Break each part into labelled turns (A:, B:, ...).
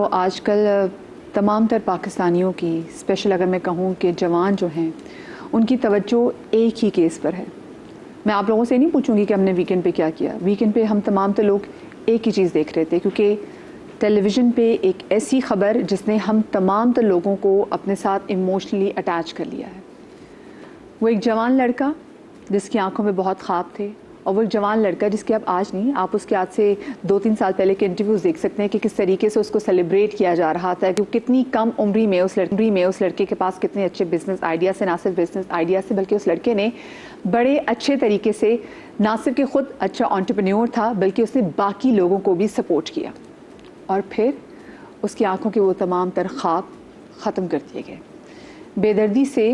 A: आजकल तमाम तर पाकिस्तानियों की स्पेशल अगर मैं कहूँ कि जवान जो हैं उनकी तवज्जो एक ही केस पर है। मैं आप लोगों से नहीं पूछूंगी कि हमने वीकेंड पे क्या किया। वीकेंड पे हम तमाम तो लोग एक ही चीज़ देख रहे थे, क्योंकि टेलीविज़न पे एक ऐसी ख़बर जिसने हम तमाम तो लोगों को अपने साथ इमोशनली अटैच कर लिया है। वो एक जवान लड़का जिसकी आंखों में बहुत ख्वाब थे, और वो एक जवान लड़का जिसके आप आज नहीं, आप उसके आज से 2-3 साल पहले के इंटरव्यूज़ देख सकते हैं कि किस तरीके से उसको सेलिब्रेट किया जा रहा था कि कितनी कम उम्री में उस लड़के के पास कितने अच्छे बिजनेस आइडियाज़ से, ना सिर्फ बिजनेस आइडियाज़ से बल्कि उस लड़के ने बड़े अच्छे तरीके से ना सिर्फ कि खुद अच्छा एंटरप्रेन्योर था बल्कि उसने बाकी लोगों को भी सपोर्ट किया, और फिर उसकी आंखों के वो तमाम तर ख्वाब ख़त्म कर दिए गए। बेदर्दी से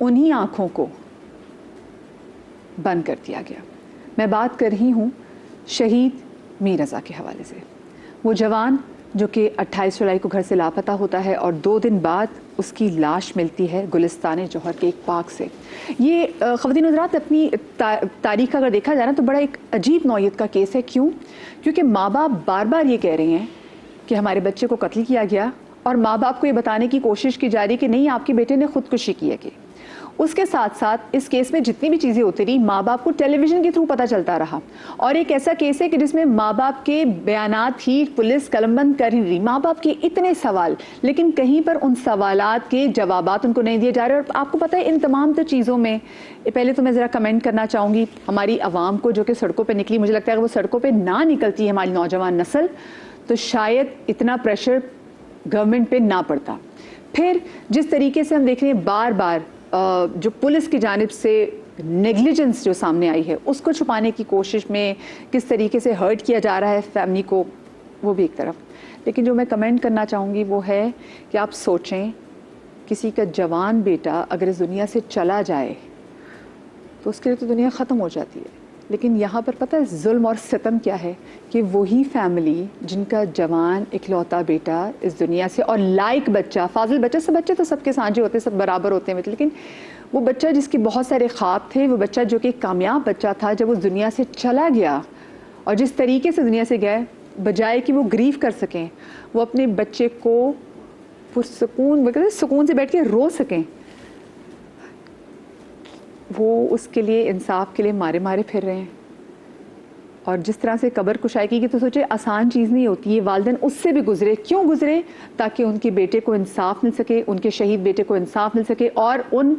A: उन्हीं आँखों को बंद कर दिया गया। मैं बात कर रही हूँ शहीद मीर रज़ा के हवाले से। वो जवान जो कि 28 जुलाई को घर से लापता होता है और 2 दिन बाद उसकी लाश मिलती है गुलिस्तान जौहर के एक पार्क से। ये ख़वातीन हज़रात अपनी तारीख़ का अगर देखा जाए ना तो बड़ा एक अजीब नौयत का केस है। क्यों? क्योंकि माँ बाप बार बार ये कह रहे हैं कि हमारे बच्चे को कत्ल किया गया, और माँ बाप को ये बताने की कोशिश की जा रही कि नहीं, आपके बेटे ने खुदकुशी की है। कि उसके साथ साथ इस केस में जितनी भी चीज़ें होती रही माँ बाप को टेलीविज़न के थ्रू पता चलता रहा, और एक ऐसा केस है कि जिसमें माँ बाप के बयानात ही पुलिस कलमबंद कर ही रही। माँ बाप के इतने सवाल, लेकिन कहीं पर उन सवालात के जवाबात उनको नहीं दिए जा रहे। और आपको पता है इन तमाम तो चीज़ों में पहले तो मैं ज़रा कमेंट करना चाहूँगी हमारी आवाम को जो कि सड़कों पर निकली। मुझे लगता है कि वो सड़कों पर ना निकलती है हमारी नौजवान नस्ल तो शायद इतना प्रेशर गवर्नमेंट पे ना पड़ता। फिर जिस तरीके से हम देख रहे हैं बार बार जो पुलिस की जानिब से नेग्लिजेंस जो सामने आई है उसको छुपाने की कोशिश में किस तरीके से हर्ट किया जा रहा है फैमिली को, वो भी एक तरफ। लेकिन जो मैं कमेंट करना चाहूँगी वो है कि आप सोचें किसी का जवान बेटा अगर इस दुनिया से चला जाए तो उसके लिए तो दुनिया ख़त्म हो जाती है। लेकिन यहाँ पर पता है जुल्म और सितम क्या है कि वही फैमिली जिनका जवान इकलौता बेटा इस दुनिया से, और लाइक बच्चा, फाजिल बच्चा, सब बच्चे तो सबके साझे होते हैं, सब बराबर होते हैं, लेकिन वो बच्चा जिसके बहुत सारे ख्वाब थे, वो बच्चा जो कि कामयाब बच्चा था, जब वो दुनिया से चला गया और जिस तरीके से दुनिया से गए, बजाय कि वो ग्रीव कर सकें, वो अपने बच्चे को पुरसुकून सुकून से बैठ के रो सकें, वो उसके लिए इंसाफ के लिए मारे मारे फिर रहे हैं। और जिस तरह से कब्र कुशाई की तो सोचे आसान चीज़ नहीं होती। ये वालिदैन उससे भी गुजरे, क्यों गुजरे? ताकि उनके बेटे को इंसाफ मिल सके, उनके शहीद बेटे को इंसाफ मिल सके और उन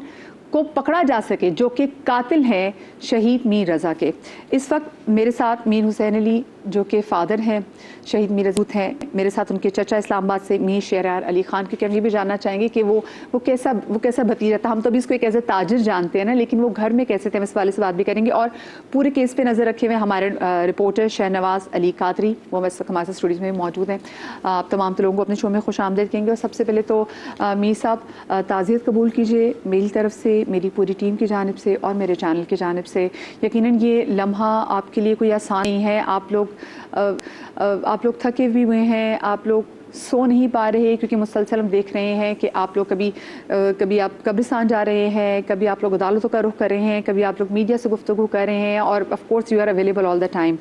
A: को पकड़ा जा सके जो कि कातिल हैं शहीद मीर रज़ा के। इस वक्त मेरे साथ मीर हुसैन अली जो कि फ़ादर हैं शहीद मीर रज़ा हैं, मेरे साथ उनके चचा इस्लामाबाद से मीर शहरयार अली ख़ान, क्योंकि हम ये भी जानना चाहेंगे कि वो कैसा भतीजा था। हम तो भी इसको एक एज ए ताजिर जानते हैं ना, लेकिन वो घर में कैसे थे, हम इस वाले से बात भी करेंगे। और पूरे केस पे नज़र रखे हुए हमारे रिपोर्टर शहनवाज अली कादरी, वो हमारे स्टूडियो में मौजूद हैं। आप तमाम तो लोगों को अपने शो में खुश आमदीद कहेंगे। और सबसे पहले तो मीर साहब ताज़ियत कबूल कीजिए मेरी तरफ से, मेरी पूरी टीम की जानिब से और मेरे चैनल की जानिब से। यकीनन ये लम्हा आपके लिए कोई आसान नहीं है। आप लोग थके भी हुए हैं, आप लोग सो नहीं पा रहे, क्योंकि मुसलसल हम देख रहे हैं कि आप लोग कभी आप कब्रिस्तान जा रहे हैं, कभी आप लोग अदालतों का रुख कर रहे हैं, कभी आप लोग मीडिया से गुफ्तगू कर रहे हैं, और of course you are available all the time.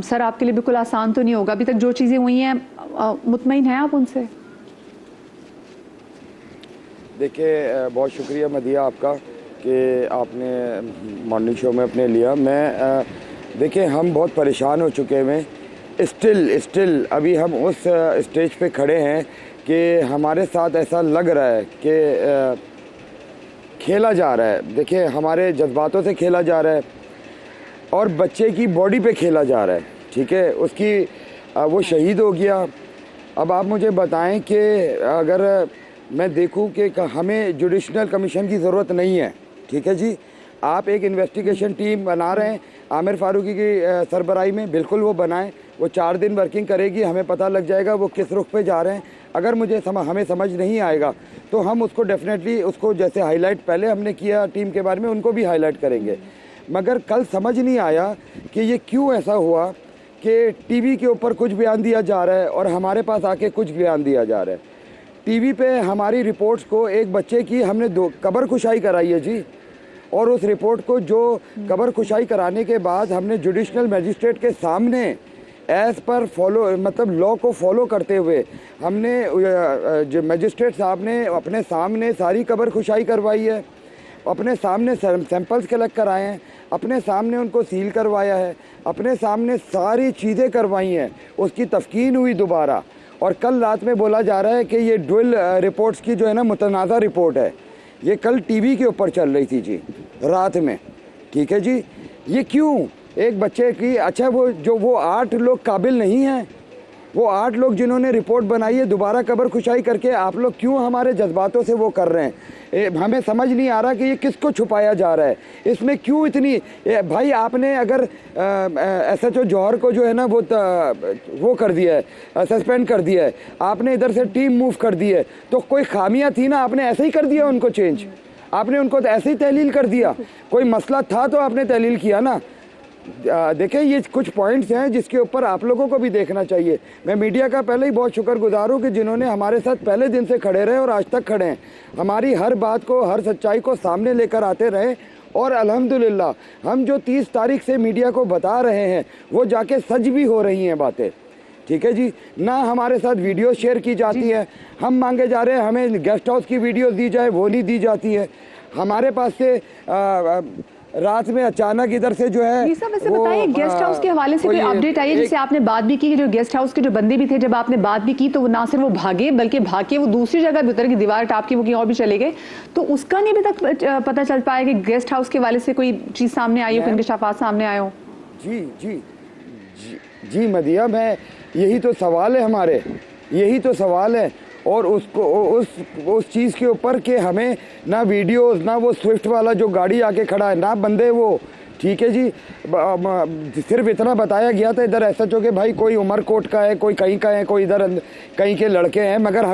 A: Sir आपके लिए बिल्कुल आसान तो नहीं होगा। अभी तक जो चीज़ें हुई हैं मुतमईन हैं आप उनसे?
B: देखिए बहुत शुक्रिया मदिया आपका कि आपने मॉर्निंग शो में अपने लिया। मैं देखिए हम बहुत परेशान हो चुके हैं। स्टिल अभी हम उस स्टेज पे खड़े हैं कि हमारे साथ ऐसा लग रहा है कि खेला जा रहा है। देखिए हमारे जज्बातों से खेला जा रहा है और बच्चे की बॉडी पे खेला जा रहा है। ठीक है, उसकी वो शहीद हो गया। अब आप मुझे बताएं कि अगर मैं देखूं कि हमें जुडिशनल कमीशन की ज़रूरत नहीं है, ठीक है जी, आप एक इन्वेस्टिगेशन टीम बना रहे हैं आमिर फारूकी की सरबराही में, बिल्कुल वो बनाएं। वो 4 दिन वर्किंग करेगी, हमें पता लग जाएगा वो किस रुख पे जा रहे हैं। अगर हमें समझ नहीं आएगा तो हम उसको डेफिनेटली उसको जैसे हाईलाइट पहले हमने किया टीम के बारे में, उनको भी हाईलाइट करेंगे। मगर कल समझ नहीं आया कि ये क्यों ऐसा हुआ कि टीवी के ऊपर कुछ बयान दिया जा रहा है और हमारे पास आके कुछ बयान दिया जा रहा है। टीवी पे हमारी रिपोर्ट्स को एक बच्चे की हमने 2 कब्र कुशाई कराई है जी, और उस रिपोर्ट को जो कब्र कुशाई कराने के बाद हमने जुडिशनल मजिस्ट्रेट के सामने एज पर फॉलो मतलब लॉ को फॉलो करते हुए हमने जो मजिस्ट्रेट साहब ने अपने सामने सारी कब्र खुशाई करवाई है, अपने सामने सैंपल्स कलेक्ट कराए हैं, अपने सामने उनको सील करवाया है, अपने सामने सारी चीज़ें करवाई हैं, उसकी तफ्कीन हुई दोबारा। और कल रात में बोला जा रहा है कि ये ड्विल रिपोर्ट्स की जो है ना मुतनाज़ा रिपोर्ट है, ये कल टीवी के ऊपर चल रही थी जी रात में। ठीक है जी, ये क्यों एक बच्चे की, अच्छा वो 8 लोग काबिल नहीं हैं, वो 8 लोग जिन्होंने रिपोर्ट बनाई है दोबारा कब्र खुशाई करके आप लोग क्यों हमारे जज्बातों से वो कर रहे हैं? हमें समझ नहीं आ रहा कि ये किसको छुपाया जा रहा है, इसमें क्यों इतनी भाई आपने अगर SHO जौहर को जो है ना वो कर दिया है, सस्पेंड कर दिया है, आपने इधर से टीम मूव कर दी है, तो कोई खामियां थी ना, आपने ऐसे ही कर दिया उनको चेंज, आपने उनको तो ऐसे ही तहलील कर दिया। कोई मसला था तो आपने तहलील किया ना। देखें ये कुछ पॉइंट्स हैं जिसके ऊपर आप लोगों को भी देखना चाहिए। मैं मीडिया का पहले ही बहुत शुक्रगुजार हूँ कि जिन्होंने हमारे साथ पहले दिन से खड़े रहे और आज तक खड़े हैं, हमारी हर बात को, हर सच्चाई को सामने लेकर आते रहे। और अल्हम्दुलिल्लाह हम जो 30 तारीख से मीडिया को बता रहे हैं वो जाके सच भी हो रही हैं बातें। ठीक है जी, ना हमारे साथ वीडियो शेयर की जाती है, हम मांगे जा रहे हैं हमें गेस्ट हाउस की वीडियोस दी जाए, वो नहीं दी जाती है। हमारे पास से रात में अचानक इधर से जो है
A: वैसे बताइए गेस्ट हाउस के हवाले से कोई अपडेट आई है? जैसे आपने बात भी की कि जो गेस्ट हाउस के जो बंदे भी थे, जब आपने बात भी की तो वो ना सिर्फ वो भागे बल्कि भाग के वो दूसरी जगह भी उतर की दीवार टाप के वो कहीं और भी चले गए, तो उसका नहीं अभी तक पता चल पाया कि गेस्ट हाउस के हवाले से कोई चीज सामने आई हो, इंकशाफात सामने आए हो?
B: जी जी जी जी मदिया, मैं यही तो सवाल है हमारे, यही तो सवाल है। और उसको उस चीज़ के ऊपर कि हमें ना वीडियोस, ना वो स्विफ्ट वाला जो गाड़ी आके खड़ा है, ना बंदे वो। ठीक है जी, सिर्फ इतना बताया गया था इधर SHO के भाई कोई उमरकोट का है, कोई कहीं का है, कोई इधर कहीं के लड़के हैं, मगर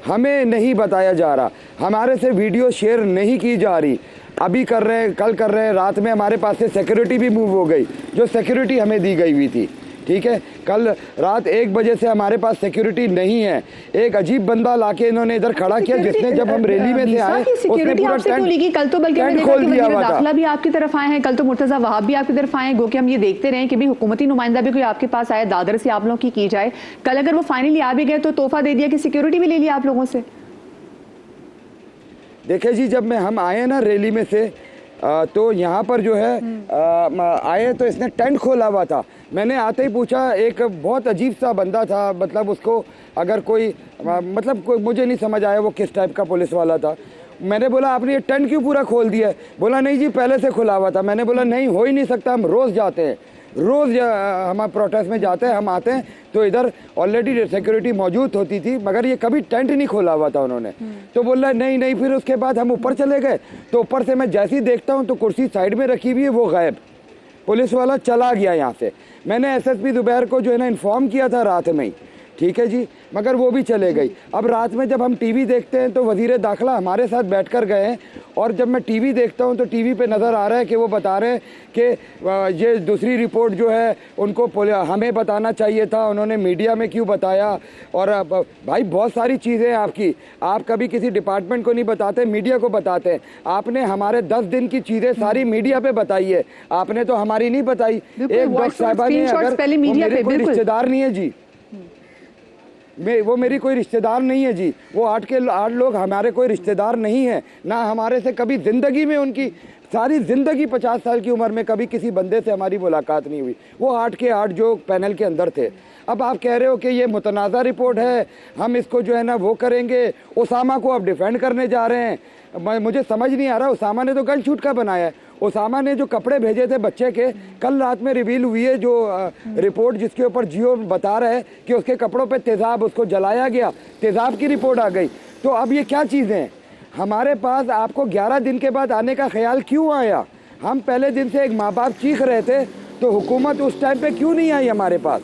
B: हमें नहीं बताया जा रहा, हमारे से वीडियो शेयर नहीं की जा रही। अभी कर रहे हैं, कल कर रहे हैं, रात में हमारे पास से सिक्योरिटी भी मूव हो गई, जो सिक्योरिटी हमें दी गई हुई थी। ठीक है, कल रात 1 बजे से हमारे पास सिक्योरिटी नहीं है। एक अजीब बंदा लाके इन्होंने इधर खड़ा किया, जिसने जब हम रैली में से आए उसने पूरा टेंट खोल दिया हुआ था।
A: दाखिला भी आपकी तरफ आए हैं, कल तो मुर्तजा वहाब भी आपकी तरफ आए हैं, गो कि हम ये देखते रहे कि भी हुकूमती नुमाइंदा भी कोई आपके पास आया, दादर से आप लोगों की जाए। कल अगर वो फाइनली आ भी गए तो तोहफा दे दिया कि सिक्योरिटी भी ले लिया आप लोगों से।
B: देखे जी, जब हम आए ना रैली में से तो यहाँ पर जो है आए तो इसने टेंट खोला हुआ था। मैंने आते ही पूछा, एक बहुत अजीब सा बंदा था, मतलब उसको अगर कोई मतलब कोई मुझे नहीं समझ आया वो किस टाइप का पुलिस वाला था। मैंने बोला आपने ये टेंट क्यों पूरा खोल दिया है? बोला नहीं जी पहले से खुला हुआ था। मैंने बोला नहीं, हो ही नहीं सकता, हम रोज़ जाते हैं, रोज़ हम प्रोटेस्ट में जाते हैं, हम आते हैं तो इधर ऑलरेडी सिक्योरिटी मौजूद होती थी, मगर ये कभी टेंट नहीं खोला हुआ था उन्होंने। तो बोल रहा नहीं नहीं। फिर उसके बाद हम ऊपर चले गए तो ऊपर से मैं जैसे ही देखता हूँ तो कुर्सी साइड में रखी हुई है, वो गायब, पुलिस वाला चला गया यहाँ से। मैंने SSP जुबैर को जो है ना इन्फॉर्म किया था रात में ही, ठीक है जी, मगर वो भी चले गई। अब रात में जब हम टीवी देखते हैं तो वज़ीर दाखिला हमारे साथ बैठकर गए हैं, और जब मैं टीवी देखता हूं तो टीवी पे नज़र आ रहा है कि वो बता रहे हैं कि ये दूसरी रिपोर्ट जो है उनको हमें बताना चाहिए था, उन्होंने मीडिया में क्यों बताया। और भाई बहुत सारी चीज़ें हैं आपकी, आप कभी किसी डिपार्टमेंट को नहीं बताते, मीडिया को बताते हैं। आपने हमारे 10 दिन की चीज़ें सारी मीडिया पे बताई है, आपने तो हमारी नहीं बताई। एक डॉक्टर साहबा ने, अगर मेरे कोई रिश्तेदार नहीं है जी, वो मेरी कोई रिश्तेदार नहीं है जी, वो 8 लोग हमारे कोई रिश्तेदार नहीं है, ना हमारे से कभी ज़िंदगी में, उनकी सारी ज़िंदगी 50 साल की उम्र में कभी किसी बंदे से हमारी मुलाकात नहीं हुई। वो 8 के 8 जो पैनल के अंदर थे। अब आप कह रहे हो कि ये मुतनाज़ा रिपोर्ट है, हम इसको जो है ना वो करेंगे, उसामा को आप डिफेंड करने जा रहे हैं। मुझे समझ नहीं आ रहा, उसामा ने तो गन शूट का बनाया है। उसामा ने जो कपड़े भेजे थे बच्चे के, कल रात में रिवील हुई है जो रिपोर्ट, जिसके ऊपर जियो बता रहा है कि उसके कपड़ों पे तेज़ाब, उसको जलाया गया, तेज़ाब की रिपोर्ट आ गई। तो अब ये क्या चीज़ें हैं हमारे पास? आपको 11 दिन के बाद आने का ख्याल क्यों आया? हम पहले दिन से एक माँ बाप चीख रहे थे, तो हुकूमत उस टाइम पे क्यों नहीं आई हमारे पास?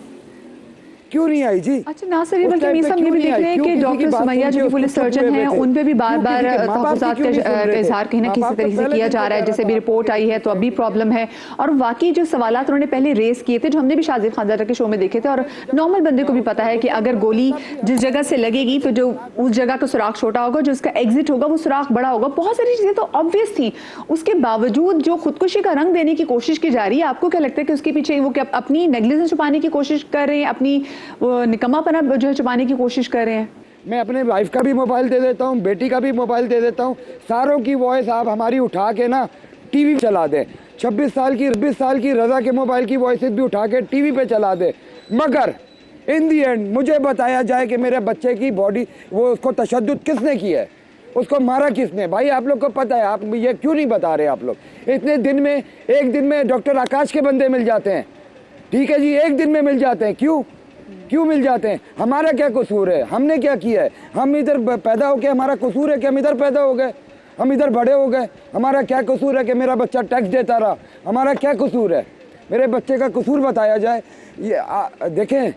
B: क्यों नहीं आई जी?
A: अच्छा ना सर, बल्कि मीर साहब ये भी देख रहे हैं कि डॉक्टर सुमैया जो पुलिस सर्जन हैं उन पे भी बार बार तहफ़्फ़ुज़ात का इजहार कहीं ना किसी तरीके से किया जा रहा है, जैसे भी रिपोर्ट आई है तो अभी प्रॉब्लम है। और वाकई जो सवालात उन्होंने पहले रेस किए थे, जो हमने भी शाज़िब खानज़ादा के शो में देखे थे, और नॉर्मल बंदे को भी पता है कि अगर गोली जिस जगह से लगेगी तो जो उस जगह का सुराख छोटा होगा, जो उसका एग्जिट होगा वो सुराख बड़ा होगा। बहुत सारी चीज़ें तो ऑब्वियस थी, उसके बावजूद जो खुदकुशी का रंग देने की कोशिश की जा रही है, आपको क्या लगता है कि उसके पीछे वो क्या अपनी नेगलिजेंस छुपाने की कोशिश कर रहे हैं, अपनी निकम्मापना जो है छुपाने की कोशिश कर रहे हैं?
B: मैं अपने वाइफ का भी मोबाइल दे देता हूँ, बेटी का भी मोबाइल दे देता हूँ, सारों की वॉइस आप हमारी उठा के ना टीवी चला दें। 26 साल की रज़ा के मोबाइल की वॉइसेस भी उठा के टीवी पे चला दे, मगर इन दी एंड मुझे बताया जाए कि मेरे बच्चे की बॉडी वो उसको तशद्दुद किसने किया है, उसको मारा किसने। भाई आप लोग को पता है, आप ये क्यों नहीं बता रहे? आप लोग इतने दिन में, एक दिन में डॉक्टर आकाश के बंदे मिल जाते हैं, ठीक है जी, एक दिन में मिल जाते हैं। क्यों मिल जाते हैं? हमारा क्या कसूर है? हमने क्या किया है? हम इधर पैदा हो गए, हमारा कसूर है कि हम इधर पैदा हो गए, हम इधर बड़े हो गए? हमारा क्या कसूर है कि मेरा बच्चा टैक्स देता रहा? हमारा क्या कसूर है? मेरे बच्चे का कसूर बताया जाए। ये देखें,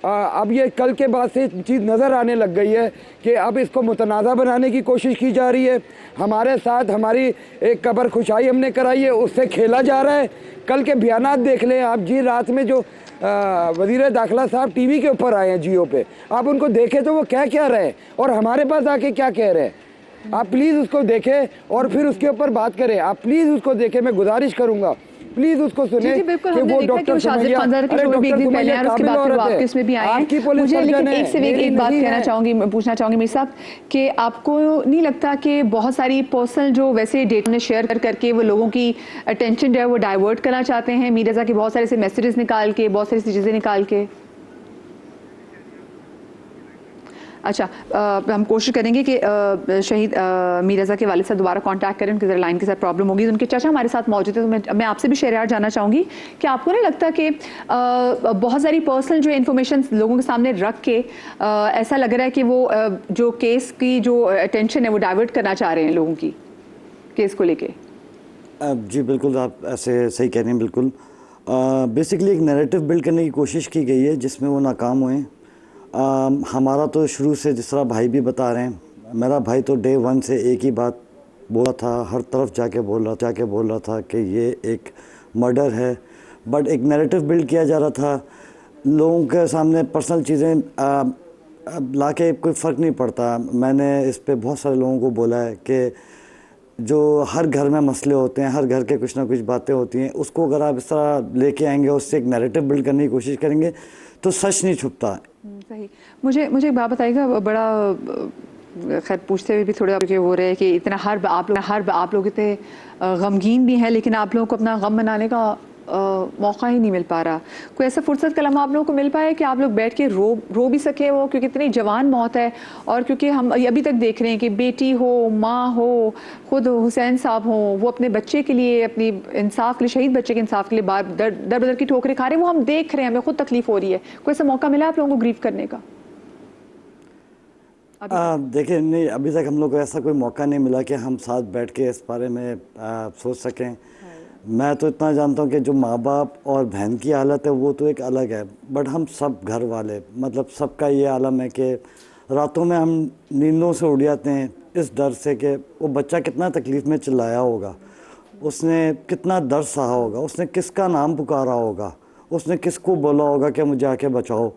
B: अब ये कल के बाद से चीज़ नज़र आने लग गई है कि अब इसको मुतनाज़ा बनाने की कोशिश की जा रही है। हमारे साथ हमारी एक कब्र खुशाई हमने कराई है, उससे खेला जा रहा है। कल के बयानात देख लें आप जी, रात में जो वज़ीर दाखिला साहब टीवी के ऊपर आए हैं जियो पे, आप उनको देखें तो वो क्या रहे हैं और हमारे पास आके क्या कह रहे हैं। आप प्लीज़ उसको देखें और फिर उसके ऊपर बात करें। आप प्लीज़ उसको देखें, मैं गुजारिश करूँगा, प्लीज उसको सुने कि वो डॉक्टर
A: शाज़िब खानज़ादा के शो में भी एक दिन पहले आए, उसके बाद फिर वापस में भी आए हैं। मुझे लेकिन एक से एक बात कहना चाहूँगी, पूछना चाहूँगी मीर साहब कि आपको नहीं लगता कि बहुत सारी पर्सनल जो वैसे डेटा ने शेयर करके वो लोगों की अटेंशन जो है वो डाइवर्ट करना चाहते हैं, मीर रज़ा के बहुत सारे से मैसेजेस निकाल के, बहुत सारी चीज़ें निकाल के? अच्छा, हम कोशिश करेंगे कि शहीद मीर रज़ा के वालिद साहब दोबारा कांटेक्ट करें, उनकी ज़रा लाइन के साथ प्रॉब्लम होगी। उनके चाचा हमारे साथ मौजूद है, तो मैं आपसे भी शेयर जानना चाहूँगी कि आपको नहीं लगता कि बहुत सारी पर्सनल जो इन्फॉर्मेशन लोगों के सामने रख के ऐसा लग रहा है कि वो जो केस की जो अटेंशन है वो डाइवर्ट करना चाह रहे हैं लोगों की केस को लेके?
C: जी बिल्कुल, आप ऐसे सही कह रहे हैं। बिल्कुल बेसिकली एक नैरेटिव बिल्ड करने की कोशिश की गई है जिसमें वो नाकाम हुए। हमारा तो शुरू से, जिस तरह भाई भी बता रहे हैं, मेरा भाई तो डे वन से एक ही बात बोला था, हर तरफ जाके बोल रहा था कि ये एक मर्डर है। बट एक नैरेटिव बिल्ड किया जा रहा था, लोगों के सामने पर्सनल चीज़ें ला के कोई फ़र्क नहीं पड़ता। मैंने इस पे बहुत सारे लोगों को बोला है कि जो हर घर में मसले होते हैं, हर घर के कुछ ना कुछ बातें होती हैं, उसको अगर आप इस तरह लेके आएंगे, उससे एक नैरेटिव बिल्ड करने की कोशिश करेंगे तो सच नहीं छुपता।
A: सही। मुझे एक बात बताइएगा, बड़ा खैर पूछते हुए भी थोड़ा हो रहा है कि इतना आप लोग इतने गमगीन भी हैं, लेकिन आप लोगों को अपना गम मनाने का मौका ही नहीं मिल पा रहा। कोई ऐसा फुर्सत कलम आप लोगों को मिल पाया कि आप लोग बैठ के रो भी सके वो, क्योंकि इतनी जवान मौत है, और क्योंकि हम अभी तक देख रहे हैं कि बेटी हो, माँ हो, खुद हुसैन साहब हो, वो अपने बच्चे के लिए, अपनी इंसाफ के लिए, शहीद बच्चे के इंसाफ के लिए बार दर बदर की ठोकरें खा रहे हैं, वो हम देख रहे हैं, हमें खुद तकलीफ हो रही है। कोई ऐसा मौका मिला आप लोगों को ग्रीव करने का?
C: देखिए, नहीं, अभी तक हम लोग को ऐसा कोई मौका नहीं मिला कि हम साथ बैठ के इस बारे में सोच सकें। मैं तो इतना जानता हूँ कि जो माँ बाप और बहन की हालत है वो तो एक अलग है, बट हम सब घर वाले, मतलब सबका ये आलम है कि रातों में हम नींदों से उड़ जाते हैं इस डर से कि वो बच्चा कितना तकलीफ़ में चिल्लाया होगा, उसने कितना दर्द सहा होगा, उसने किसका नाम पुकारा होगा, उसने किसको बोला होगा कि मुझे आके बचाओ।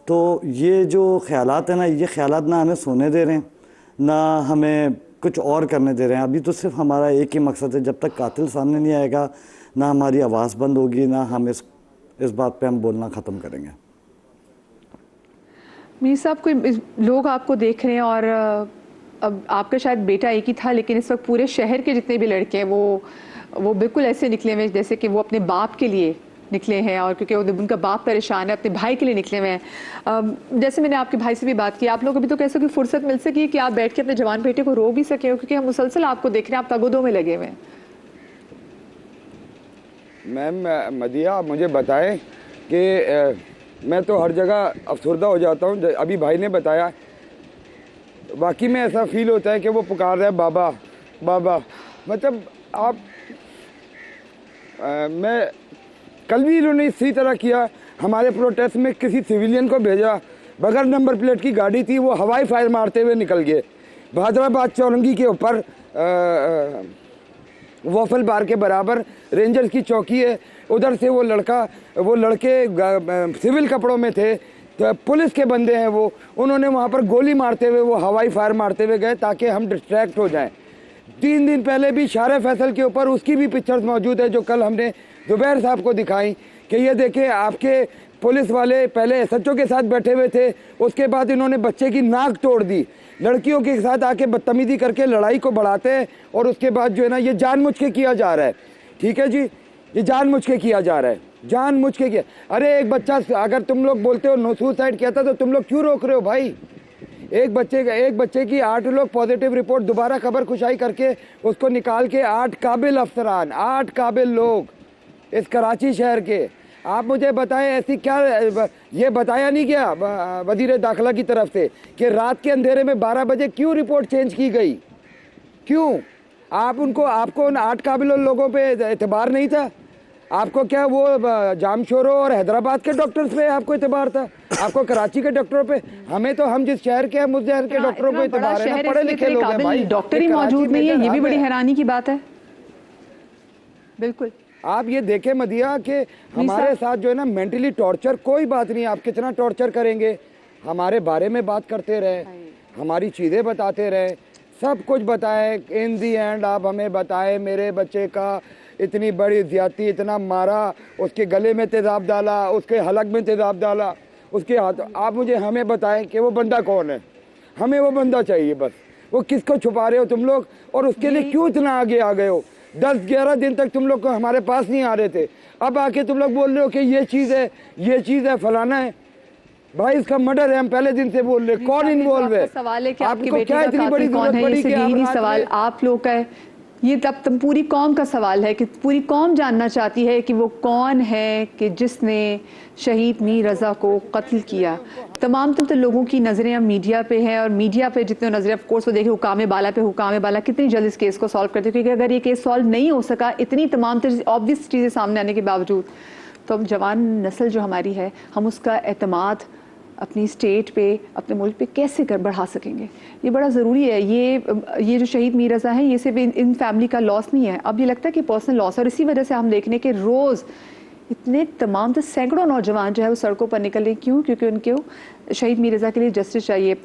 C: तो ये जो ख्यालात हैं ना, ये ख्यालात ना हमें सोने दे रहे हैं, ना हमें कुछ और करने दे रहे हैं। अभी तो सिर्फ हमारा एक ही मकसद है, जब तक कातिल सामने नहीं आएगा ना हमारी आवाज़ बंद होगी, ना हम इस बात पे हम बोलना ख़त्म करेंगे।
A: मीर साहब, कोई लोग आपको देख रहे हैं, और अब आपका शायद बेटा एक ही था, लेकिन इस वक्त पूरे शहर के जितने भी लड़के हैं वो बिल्कुल ऐसे निकले हुए जैसे कि वो अपने बाप के लिए निकले हैं, और क्योंकि उनका बाप परेशान है, अपने भाई के लिए निकले हुए हैं। जैसे मैंने आपके भाई से भी बात की, आप लोग अभी तो कैसे कोई फुर्सत मिल सकी कि आप बैठ के अपने जवान बेटे को रो भी सके हो, क्योंकि हम मुसलसल आपको देख रहे हैं, आप तगोदों में लगे हुए हैं।
B: मैम मदिया, आप मुझे बताएं कि मैं तो हर जगह अफसरदा हो जाता हूँ। अभी भाई ने बताया, बाकी में ऐसा फील होता है कि वो पुकार रहा है बाबा बाबा। मतलब आप मैं कल भी इन्होंने इसी तरह किया, हमारे प्रोटेस्ट में किसी सिविलियन को भेजा, बगैर नंबर प्लेट की गाड़ी थी, वो हवाई फायर मारते हुए निकल गए। हैदराबाद चौरंगी के ऊपर वॉफल बार के बराबर रेंजर्स की चौकी है, उधर से वो लड़के सिविल कपड़ों में थे, तो पुलिस के बंदे हैं वो, उन्होंने वहाँ पर गोली मारते हुए, वो हवाई फायर मारते हुए गए ताकि हम डिस्ट्रैक्ट हो जाएं। 3 दिन पहले भी शारे फैसल के ऊपर उसकी भी पिक्चर्स मौजूद है जो कल हमने जुबैर साहब को दिखाई कि ये देखें आपके पुलिस वाले पहले SHO के साथ बैठे हुए थे, उसके बाद इन्होंने बच्चे की नाक तोड़ दी, लड़कियों के साथ आके बदतमीजी करके लड़ाई को बढ़ाते हैं, और उसके बाद जो है ना ये जानबूझ के किया जा रहा है। ठीक है जी, ये जानबूझ के किया जा रहा है, जानबूझ के किया। अरे एक बच्चा, अगर तुम लोग बोलते हो नो सुसाइड किया था तो तुम लोग क्यों रोक रहे हो भाई? एक बच्चे की 8 लोग पॉजिटिव रिपोर्ट दोबारा खबर खुशाई करके उसको निकाल के 8 काबिल अफसरान, 8 काबिल लोग इस कराची शहर के, आप मुझे बताएं ऐसी क्या, ये बताया नहीं गया वजीर दाखिला की तरफ से कि रात के अंधेरे में 12 बजे क्यों रिपोर्ट चेंज की गई? क्यों? आपको उन 8 काबिल लोगों पे एतबार नहीं था? आपको क्या वो जामशोरों और हैदराबाद के डॉक्टर्स पे आपको एतबार था? आपको कराची के डॉक्टरों पे? हमें तो, हम जिस शहर के हैं उस शहर के डॉक्टरों पे एतबार है ना, पढ़े लिखे लोग हैं भाई।
A: डॉक्टर ही मौजूद नहीं है, ये भी बड़ी हैरानी की बात है। बिल्कुल,
B: आप ये देखें मदिया कि हमारे साथ जो है ना मेंटली टॉर्चर, कोई बात नहीं, आप कितना टॉर्चर करेंगे, हमारे बारे में बात करते रहे, हमारी चीज़ें बताते रहे, सब कुछ बताएं, इन दी एंड आप हमें बताएं मेरे बच्चे का इतनी बड़ी ज्यादती, इतना मारा, उसके गले में तेजाब डाला, उसके हलक में तेजाब डाला, उसके हाथ, आप हमें बताएं कि वो बंदा कौन है, हमें वो बंदा चाहिए बस। वो किसको छुपा रहे हो तुम लोग, और उसके लिए क्यों इतना आगे आ गए हो? 10-11 दिन तक तुम लोग हमारे पास नहीं आ रहे थे, अब आके तुम लोग बोल रहे हो कि ये चीज़ है, फलाना है। भाई इसका मर्डर है, हम पहले दिन से बोल रहे, कौन इन्वॉल्व है?
A: सवाल है कि आपकी
B: आपको
A: बेटी
B: क्या
A: का
B: इतनी बड़ी
A: कातिल कौन
B: जरूरत
A: है?
B: पड़ी
A: ये
B: कि
A: यही
B: आप
A: सवाल आप लोग का है, ये तब पूरी कौम का सवाल है कि पूरी कौम जानना चाहती है कि वो कौन है कि जिसने शहीद मीर रज़ा को कत्ल किया। तमाम तो लोगों की नज़रें अब मीडिया पे हैं, और मीडिया पे जितने नज़रें ऑफ कोर्स वो देखे हुकाम बाला पे, हुकाम बाला कितनी जल्द इस केस को सॉल्व करते, क्योंकि अगर ये केस सॉल्व नहीं हो सका, इतनी तमाम ऑब्वियस चीज़ें सामने आने के बावजूद, तो अब जवान नस्ल जो हमारी है, हम उसका एतमाद अपनी स्टेट पे, अपने मुल्क पे कैसे बढ़ा सकेंगे? ये बड़ा ज़रूरी है। ये जो शहीद मीर रज़ा है, ये सिर्फ इन फैमिली का लॉस नहीं है, अब ये लगता है कि पर्सनल लॉस, और इसी वजह से हम देखने के रोज़ इतने तमाम तो सैकड़ों नौजवान जो है वो सड़कों पर निकल रहे। क्यों? क्योंकि उनको शहीद मीर रज़ा के लिए जस्टिस चाहिए।